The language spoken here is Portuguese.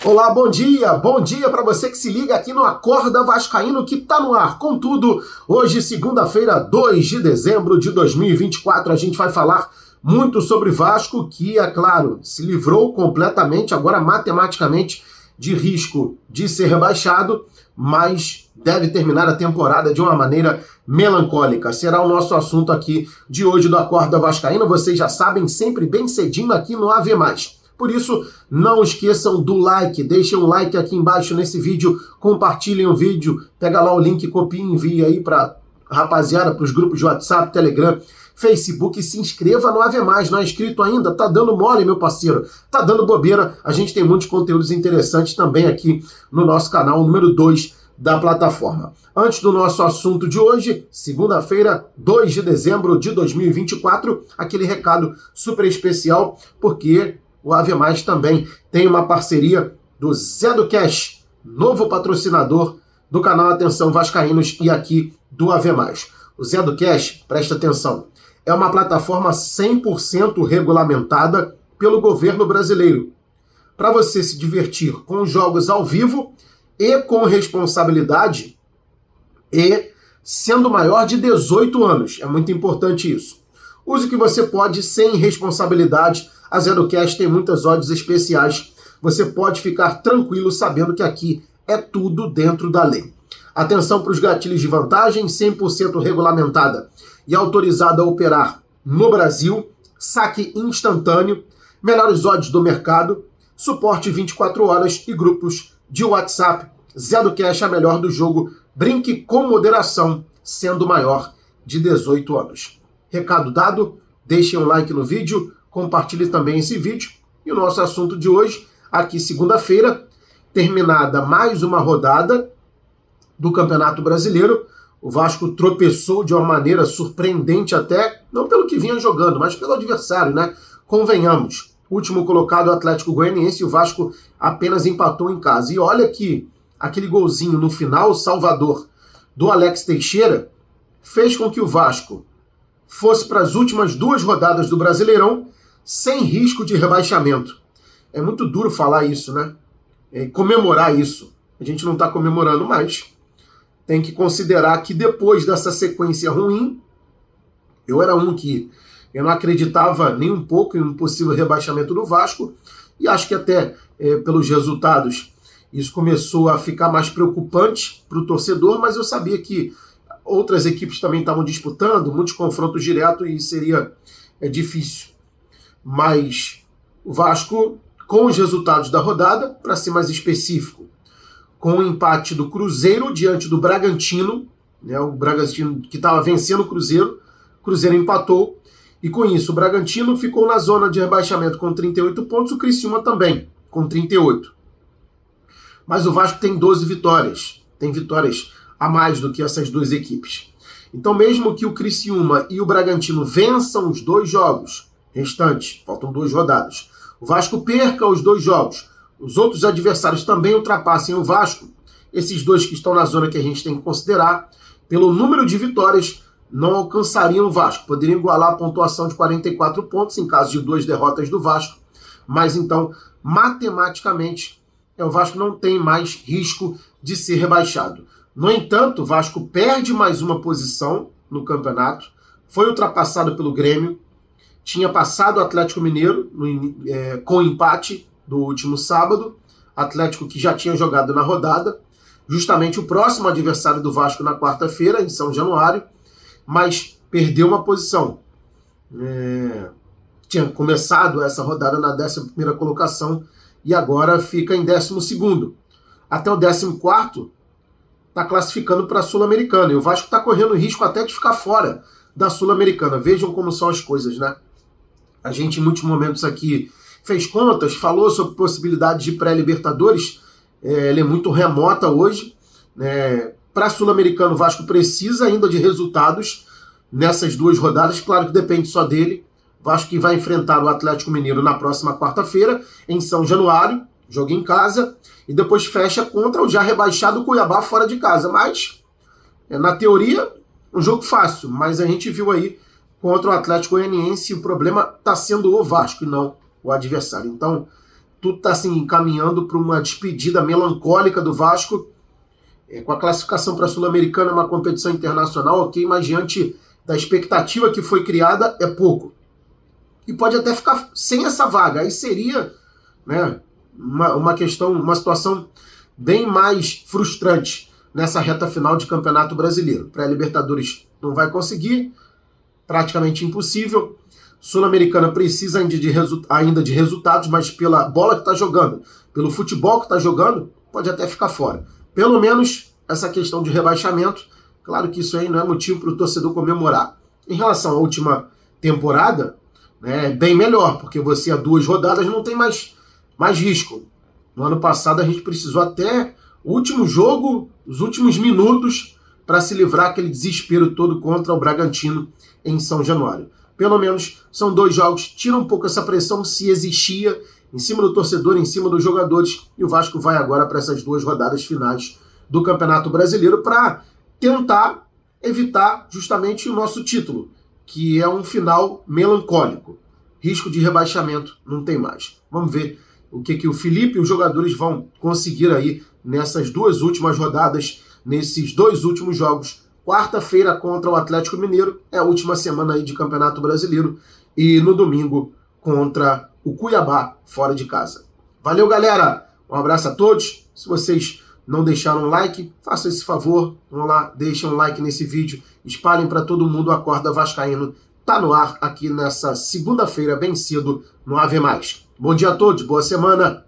Olá, bom dia para você que se liga aqui no Acorda Vascaíno que tá no ar. Contudo, hoje, segunda-feira, 2 de dezembro de 2024, a gente vai falar muito sobre Vasco, que, é claro, se livrou completamente, agora matematicamente, de risco de ser rebaixado, mas deve terminar a temporada de uma maneira melancólica. Será o nosso assunto aqui de hoje do Acorda Vascaíno. Vocês já sabem, sempre bem cedinho aqui no AV+. Por isso, não esqueçam do like, deixem um like aqui embaixo nesse vídeo, compartilhem o vídeo, pega lá o link, copia e envia aí para rapaziada, para os grupos de WhatsApp, Telegram, Facebook, e se inscreva no AV+, não é inscrito ainda? Tá dando mole, meu parceiro, tá dando bobeira, a gente tem muitos conteúdos interessantes também aqui no nosso canal, o número 2 da plataforma. Antes do nosso assunto de hoje, segunda-feira, 2 de dezembro de 2024, aquele recado super especial, porque o AV+ também tem uma parceria do Zé do Cash, novo patrocinador do canal Atenção Vascaínos e aqui do AV+. O Zé do Cash, presta atenção, é uma plataforma 100% regulamentada pelo governo brasileiro, para você se divertir com jogos ao vivo e com responsabilidade e sendo maior de 18 anos. É muito importante isso. Use o que você pode sem responsabilidade. A Zé do Cash tem muitas odds especiais. Você pode ficar tranquilo sabendo que aqui é tudo dentro da lei. Atenção para os gatilhos de vantagem, 100% regulamentada e autorizada a operar no Brasil, saque instantâneo, melhores odds do mercado, suporte 24 horas e grupos de WhatsApp. Zé do Cash, a melhor do jogo. Brinque com moderação, sendo maior de 18 anos. Recado dado, deixem um like no vídeo, compartilhe também esse vídeo. E o nosso assunto de hoje, aqui segunda-feira, terminada mais uma rodada do Campeonato Brasileiro. O Vasco tropeçou de uma maneira surpreendente até, não pelo que vinha jogando, mas pelo adversário, né? Convenhamos, último colocado, o Atlético Goianiense, e o Vasco apenas empatou em casa. E olha que aquele golzinho no final, Salvador, do Alex Teixeira, fez com que o Vasco fosse para as últimas 2 rodadas do Brasileirão sem risco de rebaixamento. É muito duro falar isso, né? Comemorar isso. A gente não está comemorando mais. Tem que considerar que depois dessa sequência ruim, eu era um que eu não acreditava nem um pouco em um possível rebaixamento do Vasco, e acho que até pelos resultados isso começou a ficar mais preocupante para o torcedor, mas eu sabia que outras equipes também estavam disputando, muitos confrontos diretos, e seria difícil. Mas o Vasco, com os resultados da rodada, para ser mais específico, com o empate do Cruzeiro diante do Bragantino, né, o Bragantino que estava vencendo o Cruzeiro empatou, e com isso o Bragantino ficou na zona de rebaixamento com 38 pontos, o Criciúma também, com 38. Mas o Vasco tem 12 vitórias, tem vitórias a mais do que essas 2 equipes. Então, mesmo que o Criciúma e o Bragantino vençam os 2 jogos restantes, faltam 2 rodadas, o Vasco perca os 2 jogos, os outros adversários também ultrapassem o Vasco, esses 2 que estão na zona que a gente tem que considerar, pelo número de vitórias, não alcançariam o Vasco. Poderiam igualar a pontuação de 44 pontos em caso de 2 derrotas do Vasco, mas então, matematicamente, o Vasco não tem mais risco de ser rebaixado. No entanto, o Vasco perde mais uma posição no campeonato, foi ultrapassado pelo Grêmio, tinha passado o Atlético Mineiro com empate do último sábado, Atlético que já tinha jogado na rodada, justamente o próximo adversário do Vasco na quarta-feira, em São Januário, mas perdeu uma posição. Tinha começado essa rodada na 11ª colocação e agora fica em 12º. Até o 14º está classificando para a Sul-Americana, e o Vasco está correndo risco até de ficar fora da Sul-Americana. Vejam como são as coisas, né? A gente, em muitos momentos aqui, fez contas, falou sobre possibilidades de pré-Libertadores, ela é muito remota hoje. Para a Sul-Americana, o Vasco precisa ainda de resultados nessas 2 rodadas, claro que depende só dele. O Vasco que vai enfrentar o Atlético Mineiro na próxima quarta-feira, em São Januário, jogo em casa, e depois fecha contra o já rebaixado Cuiabá fora de casa. Mas, na teoria, um jogo fácil, mas a gente viu aí contra o Atlético Goianiense, o problema está sendo o Vasco e não o adversário. Então, tudo está assim, encaminhando para uma despedida melancólica do Vasco, com a classificação para a Sul-Americana, uma competição internacional, ok, mas diante da expectativa que foi criada, é pouco. E pode até ficar sem essa vaga, aí seria, né, uma situação bem mais frustrante nessa reta final de Campeonato Brasileiro. Pré-Libertadores não vai conseguir, praticamente impossível. Sul-Americana precisa ainda de resultados, mas pela bola que está jogando, pelo futebol que está jogando, pode até ficar fora. Pelo menos essa questão de rebaixamento, claro que isso aí não é motivo para o torcedor comemorar. Em relação à última temporada, né, é bem melhor, porque você a 2 rodadas não tem mais risco. No ano passado a gente precisou até o último jogo, os últimos minutos, para se livrar aquele desespero todo contra o Bragantino em São Januário. Pelo menos são 2 jogos, tira um pouco essa pressão, se existia, em cima do torcedor, em cima dos jogadores, e o Vasco vai agora para essas 2 rodadas finais do Campeonato Brasileiro para tentar evitar justamente o nosso título, que é um final melancólico. Risco de rebaixamento não tem mais. Vamos ver o que o Felipe e os jogadores vão conseguir aí nessas 2 últimas rodadas, nesses 2 últimos jogos. Quarta-feira contra o Atlético Mineiro, é a última semana aí de Campeonato Brasileiro, e no domingo contra o Cuiabá, fora de casa. Valeu, galera! Um abraço a todos. Se vocês não deixaram um like, façam esse favor, vão lá, deixem um like nesse vídeo, espalhem para todo mundo. A Acorda Vascaíno tá no ar aqui nessa segunda-feira, bem cedo, no Ave Mais. Bom dia a todos, boa semana!